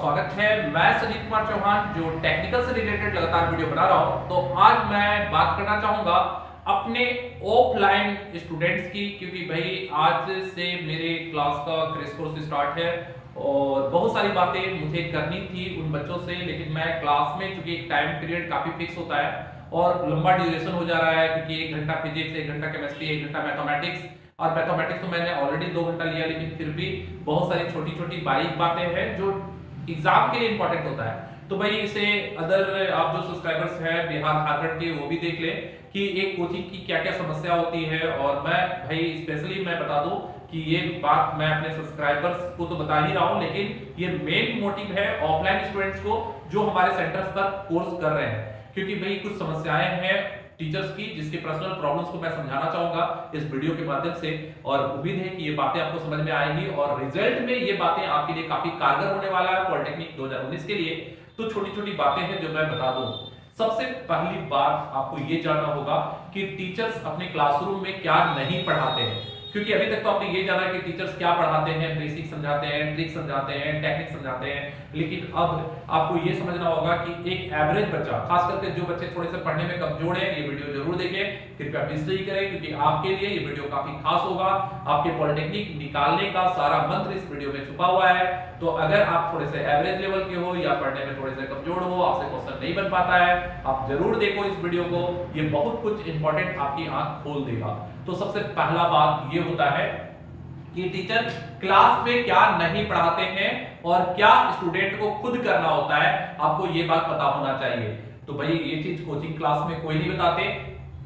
स्वागत है। मैं संजीव कुमार चौहान जो टेक्निकल से रिलेटेड लगातार वीडियो बना रहा हूं। तो आज मैं बात करना चाहूंगा अपने ऑफलाइन स्टूडेंट्स की, क्योंकि भाई आज से मेरे क्लास का क्रैश कोर्स स्टार्ट है और बहुत सारी बातें मुझे करनी थी उन बच्चों से, लेकिन मैं क्लास में, चूंकि एक टाइम पीरियड काफी फिक्स होता है और लंबा ड्यूरेशन हो जा रहा है, क्योंकि 1 घंटा फिजिक्स, 1 घंटा केमिस्ट्री, 1 घंटा मैथमेटिक्स, और मैथमेटिक्स तो मैंने ऑलरेडी 2 घंटा लिया, लेकिन फिर भी बहुत सारी छोटी छोटी बारीक बातें हैं जो एग्जाम के लिए इंपॉर्टेंट होता है। तो भाई इसे अदर आप जो सब्सक्राइबर्स हैं बिहार झारखंड के, वो भी देख ले कि एक कोचिंग की क्या क्या समस्या होती है। और मैं भाई स्पेशली मैं बता दूं कि ये बात मैं अपने सब्सक्राइबर्स को तो बता ही रहा हूं, लेकिन ये मेन मोटिव है ऑफलाइन स्टूडेंट्स को जो हमारे सेंटर्स पर कोर्स कर रहे हैं, क्योंकि भाई कुछ समस्याएं हैं टीचर्स की जिसके पर्सनल प्रॉब्लम्स को मैं समझाना चाहूंगा इस वीडियो के माध्यम से, और उम्मीद है कि ये बातें आपको समझ में आएंगी और रिजल्ट में ये बातें आपके लिए काफी कारगर होने वाला है पॉलिटेक्निक 2019 के लिए। तो छोटी छोटी बातें हैं जो मैं बता दूं। सबसे पहली बात आपको ये जानना होगा कि टीचर्स अपने क्लासरूम में क्या नहीं पढ़ाते हैं, क्योंकि अभी तक तो आपने ये जाना कि टीचर्स क्या पढ़ाते हैं, बेसिक समझाते हैं, ट्रिक समझाते हैं, टेक्निक समझाते हैं, लेकिन अब आपको ये समझना होगा कि एक एवरेज बच्चा, खास करके जो बच्चे थोड़े से पढ़ने में कमजोर हैं, ये वीडियो जरूर देखें, कृपया मिस नहीं करें, क्योंकि आपके लिए ये वीडियो काफी खास होगा। आपके पॉलिटेक्निक निकालने का सारा मंत्र इस वीडियो में छुपा हुआ है। तो अगर आप थोड़े से एवरेज लेवल के हो या पढ़ने में थोड़े से कमजोर हो, आपसे क्वेश्चन नहीं बन पाता है, आप जरूर देखो इस वीडियो को, ये बहुत कुछ इंपॉर्टेंट आपकी आंख खोल देगा। तो सबसे पहला बात ये होता है कि टीचर क्लास में क्या नहीं पढ़ाते हैं और क्या स्टूडेंट को खुद करना होता है, आपको ये बात पता होना चाहिए। तो भाई ये चीज कोचिंग क्लास में कोई नहीं बताते,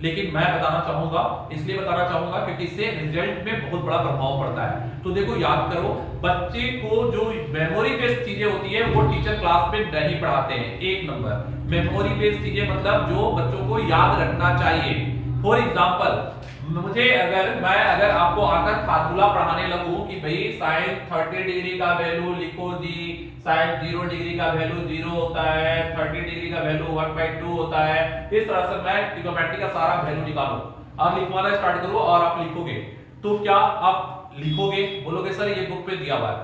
लेकिन मैं बताना चाहूंगा, इसलिए बताना चाहूंगा क्योंकि इससे रिजल्ट में बहुत बड़ा प्रभाव पड़ता है। तो देखो, याद करो, बच्चे को जो मेमोरी बेस्ड चीजें होती है वो टीचर क्लास में नहीं पढ़ाते हैं। एक नंबर मेमोरी बेस्ड चीजें मतलब जो बच्चों को याद रखना चाहिए। फॉर एग्जांपल, मैं आपको आकर फार्मूला पढ़ाने लगूं कि भाई sin 30 डिग्री का वैल्यू लिखो जी, sin 0 डिग्री का वैल्यू 0 होता है, 30 डिग्री का वैल्यू 1/2 होता है, इस तरह से मैं ट्रिग्नोमेट्री का सारा वैल्यू निकालूं, आप लिखवाना स्टार्ट करो और आप लिखोगे, तो क्या आप लिखोगे? बोलोगे सर ये बुक पे दिया हुआ है।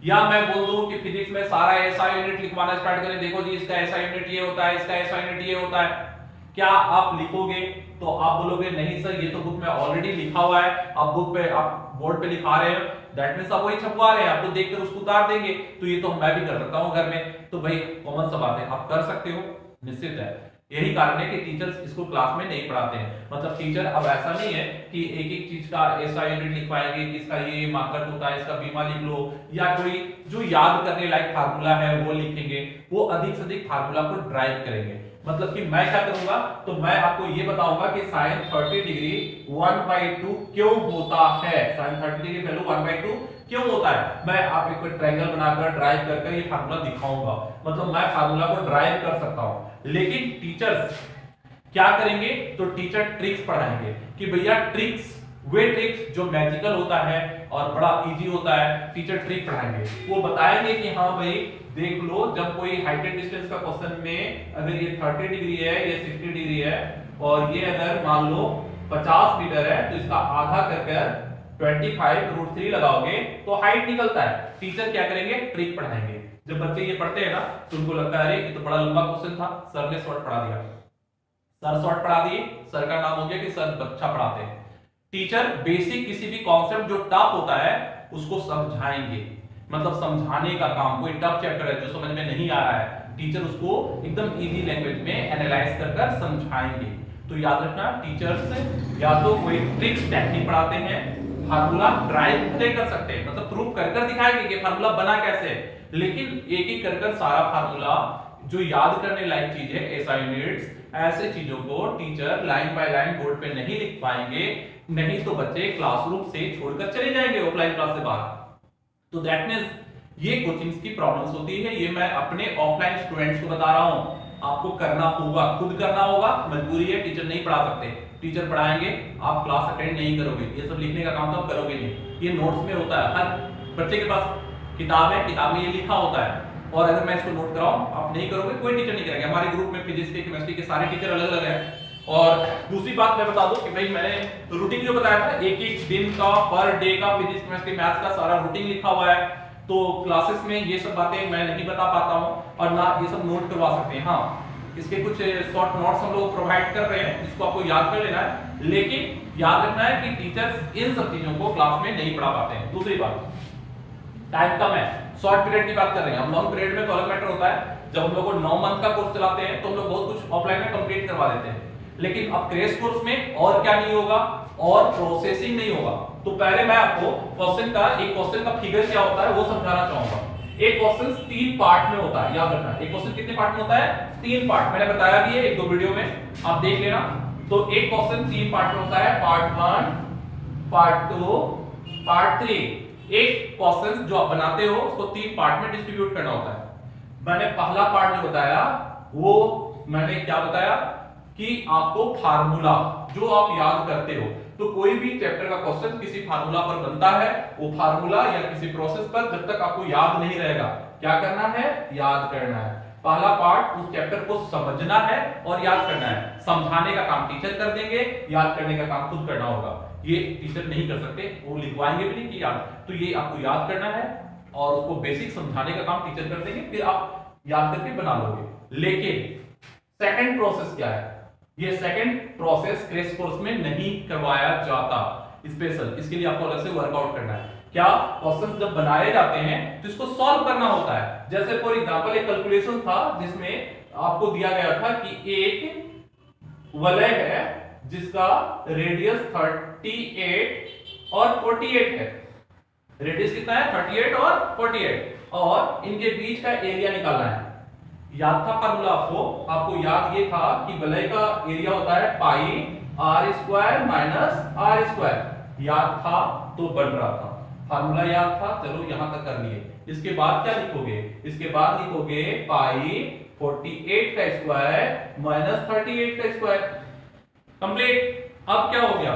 या मैं बोल दूं कि फिजिक्स में सारा एसआई यूनिट लिखवाना स्टार्ट करें, देखो जी इसका एसआई यूनिट ये होता है, इसका एसआई यूनिट ये होता है, क्या आप लिखोगे? तो आप बोलोगे नहीं सर ये तो बुक में ऑलरेडी लिखा हुआ है, आप बुक पे, आप बोर्ड पे लिखा रहे हो, दैट मींस आप वही छपवा रहे हैं, आप तो देखकर उसको उतार देंगे, तो ये तो मैं भी कर सकता हूं घर में। तो भाई कॉमन सा बात है, आप कर सकते हो, निश्चित है। यही कारण है कि टीचर्स इसको क्लास में नहीं पढ़ाते हैं। मतलब टीचर अब ऐसा नहीं है कि एक एक चीज का ऐसा यूनिट लिखवाएंगे कि इसका ये मार्कर होता है, इसका बीमा लिख लो, या कोई जो याद करने लायक फार्मूला है वो लिखेंगे, वो अधिक से अधिक फार्मूला को ड्राइव करेंगे। मतलब कि मैं क्या करूंगा, तो मैं आपको ये बताऊंगा कि sin 30 डिग्री 1/2 क्यों होता है, sin 30 डिग्री वैल्यू 1/2 क्यों होता है, मैं आप एक ट्रायंगल बनाकर ड्राइव करके ये फार्मूला दिखाऊंगा। मतलब मैं फार्मूला को ड्राइव कर सकता हूं। लेकिन टीचर्स क्या करेंगे, तो टीचर ट्रिक्स पढ़ाएंगे कि भैया ट्रिक्स, वे ट्रिक्स जो मैजिकल होता है और बड़ा इजी होता है, टीचर ट्रिक पढ़ाएंगे। वो बताएंगे कि हाँ भाई देख लो, जब कोई हाइट एंड डिस्टेंस का क्वेश्चन में अगर ये 30 डिग्री है, ये 60 डिग्री है, और ये अगर मान लो 50 मीटर है, तो इसका आधा कर 25√3 लगाओगे तो हाइट निकलता है। टीचर क्या करेंगे, ट्रिक पढ़ाएंगे। जब बच्चे ये पढ़ते हैं ना तो उनको लगता है अरे ये तो बड़ा लंबा क्वेश्चन था, सर ने शॉर्ट पढ़ा दिया, सर शॉर्ट पढ़ा दिए, सर का नाम हो गया कि सर अच्छा पढ़ाते हैं। टीचर बेसिक किसी भी कॉन्सेप्ट जो टफ होता है उसको समझाएंगे, मतलब समझाने का काम। कोई टफ चैप्टर है जो समझ में नहीं आ रहा है, टीचर उसको एकदम इजी लैंग्वेज में एनालाइज कर समझाएंगे। तो याद रखना, टीचर्स या तो कोई ट्रिक्स टेक्निक पढ़ाते हैं, फार्मूला ड्राइव भले कर सकते हैं, मतलब प्रूफ कर दिखाएंगे कि फार्मूला बना कैसे, लेकिन एक एक कर सारा फार्मूला जो याद करने लायक चीज है, एसआई यूनिट्स, ऐसे चीजों को teacher line by line board पे नहीं लिख पाएंगे, नहीं तो बच्चे क्लासरूम से छोड़कर चले जाएंगे ऑफलाइन क्लास से बाहर। तो दैट मींस ये कोचिंग्स की प्रॉब्लम्स होती है। ये मैं अपने ऑफलाइन स्टूडेंट्स को बता रहा हूं, आपको करना होगा, खुद करना होगा, मजबूरी है, टीचर नहीं पढ़ा सकते। टीचर पढ़ाएंगे, आप क्लास अटेंड नहीं करोगे, ये सब लिखने का काम तो आप करोगे नहीं। ये नोट्स में होता है, हर बच्चे के पास किताब है, किताब में ये लिखा होता है, और अगर मैं इसको नोट कराऊं आप नहीं करोगे, कोई टीचर नहीं करेगा। हमारे ग्रुप में फिजिक्स के, केमिस्ट्री के सारे टीचर अलग अलग हैं। और दूसरी बात मैं बता दूं कि भाई मैंने रूटीन जो बताया था, एक एक दिन का, पर डे का फिजिक्स केमिस्ट्री मैथ्स का सारा रूटीन लिखा हुआ है। तो क्लासेस में ये सब बातें मैं नहीं बता पाता हूँ और ना ये सब नोट करवा सकते हैं। हाँ, इसके कुछ शॉर्ट नोट्स हम लोग प्रोवाइड कर रहे हैं जिसको आपको याद कर लेना है, लेकिन याद रखना है कि टीचर्स इन सब चीजों को क्लास में नहीं पढ़ा पाते हैं। दूसरी बात, टाइम कम है, शॉर्ट पीरियड की बात कर रहे हैं हम। लॉन्ग पीरियड में तो अलग मैटर होता है, जब हम लोग को 9 मंथ का कोर्स चलाते हैं तो हम लोग बहुत कुछ ऑफलाइन में कंप्लीट करवा देते हैं, लेकिन अब क्रैश कोर्स में और क्या नहीं होगा, और प्रोसेसिंग नहीं होगा। तो पहले मैं आपको एक क्वेश्चन का फिगर क्या होता है वो समझाना चाहूंगा। एक क्वेश्चन 3 पार्ट में होता है, याद रखना। एक क्वेश्चन कितने पार्ट में होता है? 3 पार्ट। मैंने बताया भी है 1-2 वीडियो में, आप देख लेना। तो एक क्वेश्चन 3 पार्ट में होता है, पार्ट 1, पार्ट 2, पार्ट 3। एक क्वेश्चन जो आप बनाते हो उसको 3 पार्ट में डिस्ट्रीब्यूट करना होता है। मैंने पहला पार्ट जो बताया वो मैंने क्या बताया कि आपको फार्मूला जो आप याद करते हो, तो कोई भी चैप्टर का क्वेश्चन किसी फार्मूला पर बनता है, वो फार्मूला या किसी प्रोसेस पर जब तक आपको याद नहीं रहेगा, क्या करना है? याद करना है। पहला पार्ट उस चैप्टर को समझना है और याद करना है। समझाने का काम टीचर कर देंगे, याद करने का काम खुद करना होगा। ये टीचर नहीं कर सकते, वो लिखवाएंगे भी नहीं कि याद, तो ये आपको याद करना है और उसको बेसिक समझाने का काम टीचर कर देंगे, फिर आप याद करके बना लोगे। लेकिन सेकंड प्रोसेस क्या है? ये सेकंड प्रोसेस क्रैश कोर्स में नहीं करवाया जाता स्पेशल, इसके लिए आपको अलग से वर्कआउट करना है। क्या? क्वेश्चन जब बनाए जाते हैं तो इसको सॉल्व करना होता है। जैसे फॉर एग्जांपल एक कैलकुलेशन था जिसमें आपको दिया गया था कि एक वलय है जिसका रेडियस 38 और 48 है। रेडियस कितना है? 38 और 48, और इनके बीच का एरिया निकालना है। याद था फार्मूला आपको याद ये था कि वलय का एरिया होता है pi r square minus r square. याद था तो बन रहा था, फार्मूला याद था, चलो यहां तक कर लिए। इसके बाद क्या लिखोगे? इसके बाद लिखोगे पाई 48 का स्क्वायर माइनस 38 का स्क्वायर। कंप्लीट। अब क्या हो गया?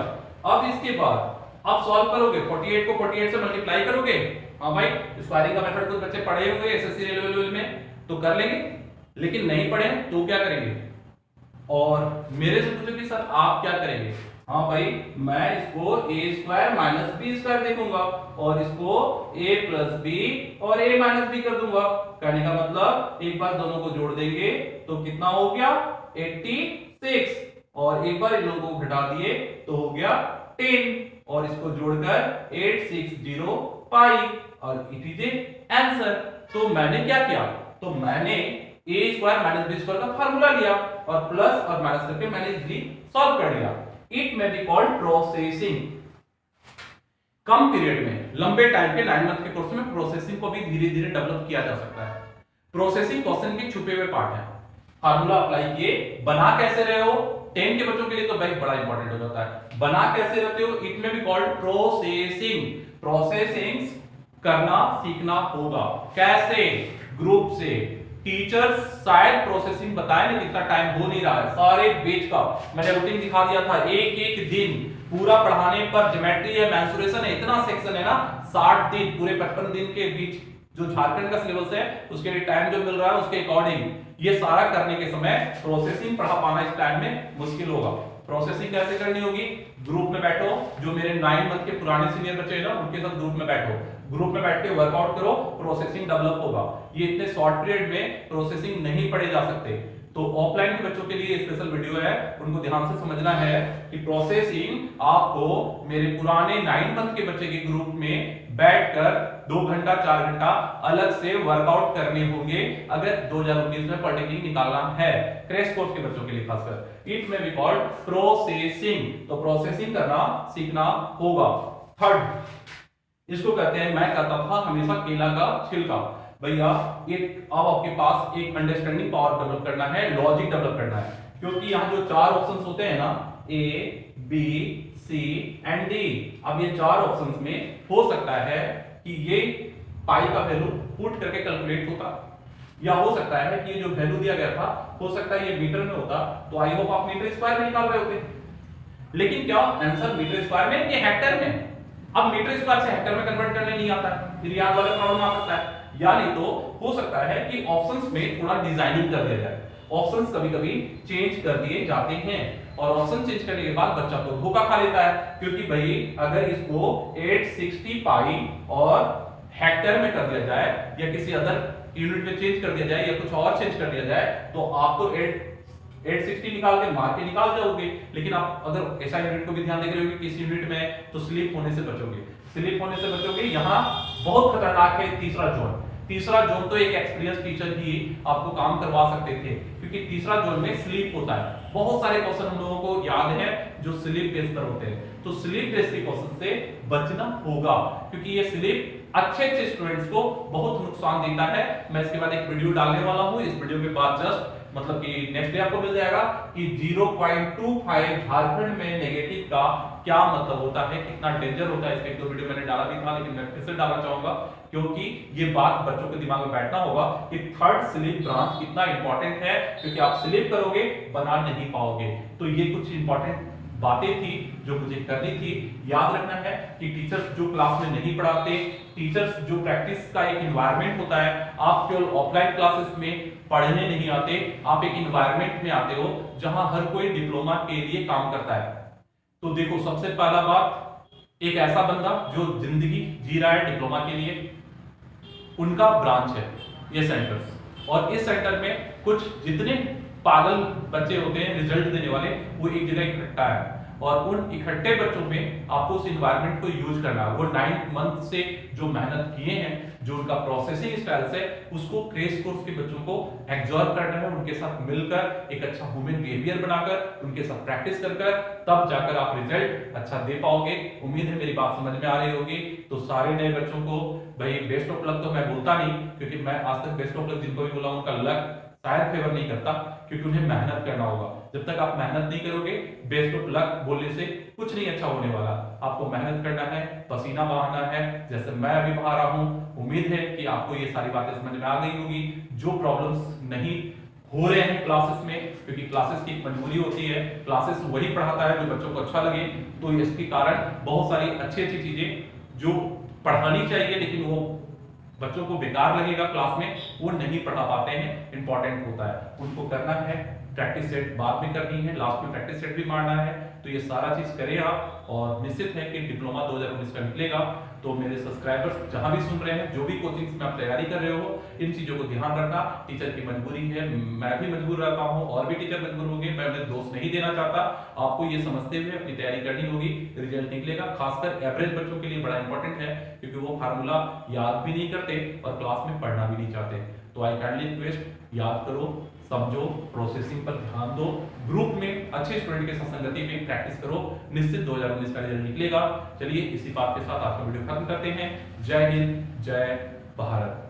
अब इसके बाद अब सॉल्व करोगे, 48 को 48 से मल्टीप्लाई करोगे। हाँ भाई, स्क्वायरिंग का मेथड कुछ बच्चे पढ़े होंगे एसएससी लेवल में तो कर लेंगे, लेकिन नहीं पढ़े तो क्या करेंगे? और मेरे से पूछो कि सर आप क्या करेंगे? हाँ भाई, मैं इसको a square minus B square देखूंगा और इसको a प्लस बी और a माइनस बी कर दूंगा। कहने का मतलब एक बार दोनों को जोड़ देंगे तो कितना हो गया? 86, और एक बार इन लोगों को घटा दिए तो हो गया 10, और इसको जोड़कर 860 पाई, और इट इज ए आंसर। तो मैंने क्या किया? तो मैंने a square minus B square का फार्मूला लिया और प्लस और माइनस करके मैंने इजीली सॉल्व कर लिया। It may be called processing. Come period में, लंबे टाइम के 9 मंथ के कोर्स में प्रोसेसिंग को भी धीरे धीरे डेवलप किया जा सकता है। प्रोसेसिंग क्वेश्चन के छुपे हुए पार्ट है। फार्मूला अप्लाई किए, बना कैसे रहे हो? 10 के बच्चों के लिए तो भाई बड़ा इंपॉर्टेंट हो जाता है, बना कैसे रहते हो? It may be called processing. Processing करना सीखना होगा। कैसे? ग्रुप से। टीचर शायद प्रोसेसिंग बताए, लेकिन इतना टाइम हो नहीं रहा है। सारे बेच का मैंने रूटीन दिखा दिया था, एक दिन पूरा पढ़ाने पर ज्योमेट्री है, मेंसुरेशन है, इतना सेक्शन है ना, 60 दिन, पूरे 55 दिन के बीच जो झारखंड का सिलेबस है उसके लिए टाइम जो मिल रहा है उसके अकॉर्डिंग ये सारा करने के समय प्रोसेसिंग पढ़ा पाना इस टाइम में मुश्किल होगा। प्रोसेसिंग कैसे करनी होगी? ग्रुप में बैठो, जो मेरे 9 मंथ के पुराने सीनियर बच्चे हैं ना उनके साथ ग्रुप में बैठो, ग्रुप में बैठ के वर्कआउट करो, प्रोसेसिंग डेवलप होगा। ये इतने शॉर्ट पीरियड में प्रोसेसिंग नहीं पढ़े जा सकते, तो ऑफलाइन के बच्चों के लिए स्पेशल वीडियो है, उनको ध्यान से समझना है कि प्रोसेसिंग आपको मेरे पुराने 9 मंथ के बच्चे के ग्रुप में बैठकर 2 घंटा 4 घंटा अलग से वर्कआउट करने होंगे अगर 2019 में पॉलिटेक्निक निकालना है, क्रैश कोर्स के बच्चों के लिए खासकर। It may be called processing. तो प्रोसेसिंग करना सीखना होगा। थर्ड, इसको कहते हैं, मैं कहता था हमेशा केला का छिलका। भैया एक अब आपके पास एक अंडरस्टैंडिंग पावर डेवलप करना है, लॉजिक डेवलप करना है, क्योंकि यहाँ जो 4 ऑप्शंस होते हैं ना, A B C and D, अब ये 4 ऑप्शंस में हो सकता है कि ये पाई का वैल्यू पुट करके कैलकुलेट होता, या हो सकता है कि ये जो वैल्यू दिया गया था हो सकता है ये मीटर में होता, तो आई होप आप मीटर स्क्वायर में निकाल रहे होते, लेकिन क्या आंसर मीटर स्क्वायर में कि हेक्टर में? अब मीटर स्क्वायर से हेक्टर में कन्वर्ट करने नहीं आता है, फिर यहाँ वाला प्रॉब्लम आ सकता है। या नहीं तो हो सकता है कि ऑप्शंस में थोड़ा डिजाइनिंग कर दिया जाए, ऑप्शंस कभी-कभी चेंज कर दिए जाते हैं और ऑप्शन चेंज करने के बाद बच्चा तो धोखा खा लेता है, क्योंकि भाई अगर इसको 860 पाई और हेक्टेयर में कर दिया जाए या किसी अदर यूनिट में चेंज कर दिया जाए या कुछ और चेंज कर दिया जाए तो आप तो 860 निकाल के मार के निकाल जाओगे। लेकिन आप अगर ऐसा यूनिट को भी ध्यान देकर रहोगे किस यूनिट में, तो स्लिप होने से बचोगे, स्लिप होने से बचोगे। यहाँ बहुत खतरनाक है तीसरा जोन। तीसरा जोन तो एक एक्सपीरियंस टीचर ही आपको काम करवा सकते थे, क्योंकि तीसरा जोन में स्लिप होता है। बहुत सारे क्वेश्चन हम लोगों को याद है जो स्लिप बेस पर होते हैं, तो स्लिप बेस के क्वेश्चन से बचना होगा, क्योंकि ये स्लिप अच्छे स्टूडेंट्स को बहुत नुकसान देता है। मैं इसके बाद एक वीडियो डालने वाला हूं, इस वीडियो के बाद जस्ट मतलब कि नेक्स्ट डे आपको मिल जाएगा कि 0.25 झारखंड में नेगेटिव का क्या मतलब होता है, कितना डेंजर होता है। इसके एक दो वीडियो मैंने डाला भी था, लेकिन मैं फिर से डालना चाहूंगा क्योंकि ये बात बच्चों के दिमाग में बैठना होगा कि थर्ड स्लिप ब्रांच कितना इंपॉर्टेंट है, क्योंकि आप स्लिप करोगे बना नहीं पाओगे। तो ये कुछ इंपॉर्टेंट बातें थी जो मुझे करनी थी। याद रखना है कि टीचर्स जो क्लास में नहीं पढ़ाते, टीचर्स जो प्रैक्टिस का एक एनवायरनमेंट होता है, आप केवल ऑफलाइन क्लासेस में पढ़ने नहीं आते, आप एक एनवायरनमेंट में आते हो जहां हर कोई डिप्लोमा के लिए काम करता है। तो देखो, सबसे पहला बात, एक ऐसा बंदा जो जिंदगी जी रहा है डिप्लोमा के लिए, उनका ब्रांच है ये सेंटर्स, और इस सेंटर में कुछ जितने पागल बच्चे होते हैं रिजल्ट देने वाले, वो एक जगह इकट्ठा है, और उन इकट्ठे बच्चों में आपको उस एनवायरनमेंट को यूज करना है। वो 9 मंथ से जो मेहनत किए हैं, जो उनका प्रोसेसिंग स्टाइल है, उसको क्रेश कोर्स के बच्चों को एब्जॉर्ब करना है, उनके साथ मिलकर एक अच्छा ह्यूमन बिहेवियर बनाकर उनके साथ प्रैक्टिस कर तब जाकर आप रिजल्ट अच्छा दे पाओगे। उम्मीद है मेरी बात समझ में आ रही होगी। तो सारे नए बच्चों को भाई बेस्ट ऑफ लक तो मैं बोलता नहीं, क्योंकि मैं आज तक बेस्ट ऑफ लक जिनको भी बोला उनका लक शायद फेवर नहीं करता, क्योंकि उन्हें मेहनत करना होगा। जब तक आप मेहनत नहीं करोगे, बेस्ट ऑफ लक बोलने से कुछ नहीं अच्छा होने वाला। आपको मेहनत करना है, पसीना बहाना है, जैसे मैं अभी बहा रहा हूं। उम्मीद है कि आपको ये सारी बातें समझ में आ गई होगी। जो प्रॉब्लम्स नहीं हो रहे हैं क्लासेस में, क्योंकि क्लासेस की एक मजबूरी होती है, क्लासेस वही पढ़ाता है जो बच्चों को अच्छा लगे, तो इसके कारण बहुत सारी अच्छी अच्छी चीजें जो पढ़ानी चाहिए लेकिन वो बच्चों को बेकार लगेगा क्लास में, वो नहीं पढ़ा पाते हैं। इंपॉर्टेंट होता है, उनको करना है। प्रैक्टिस सेट बाद में करनी है, लास्ट में प्रैक्टिस सेट भी मारना है। तो ये सारा चीज करें आप, और निश्चित है कि डिप्लोमा 2019 का निकलेगा। तो मेरे सब्सक्राइबर्स जहां भी सुन रहे हैं, जो भी कोचिंग्स में आप तैयारी कर रहे हो, इन चीजों को ध्यान रखना। टीचर की मजबूरी है, मैं भी मजबूर रहता हूं, और भी टीचर मजबूर होंगे, मैं उन्हें दोष नहीं देना चाहता। आपको ये समझते हुए अपनी तैयारी करनी होगी, रिजल्ट निकलेगा। खासकर एवरेज बच्चों के लिए बड़ा इंपॉर्टेंट है, क्योंकि वो फार्मूला याद भी नहीं करते और क्लास में पढ़ना भी नहीं चाहते। तो आई काइंडली रिक्वेस्ट, याद करो, समझो, प्रोसेसिंग पर ध्यान दो, ग्रुप में अच्छे स्टूडेंट के साथ संगति में प्रैक्टिस करो। निश्चित 2019 का रिजल्ट निकलेगा। चलिए इसी बात के साथ आज का वीडियो खत्म करते हैं। जय हिंद, जय भारत।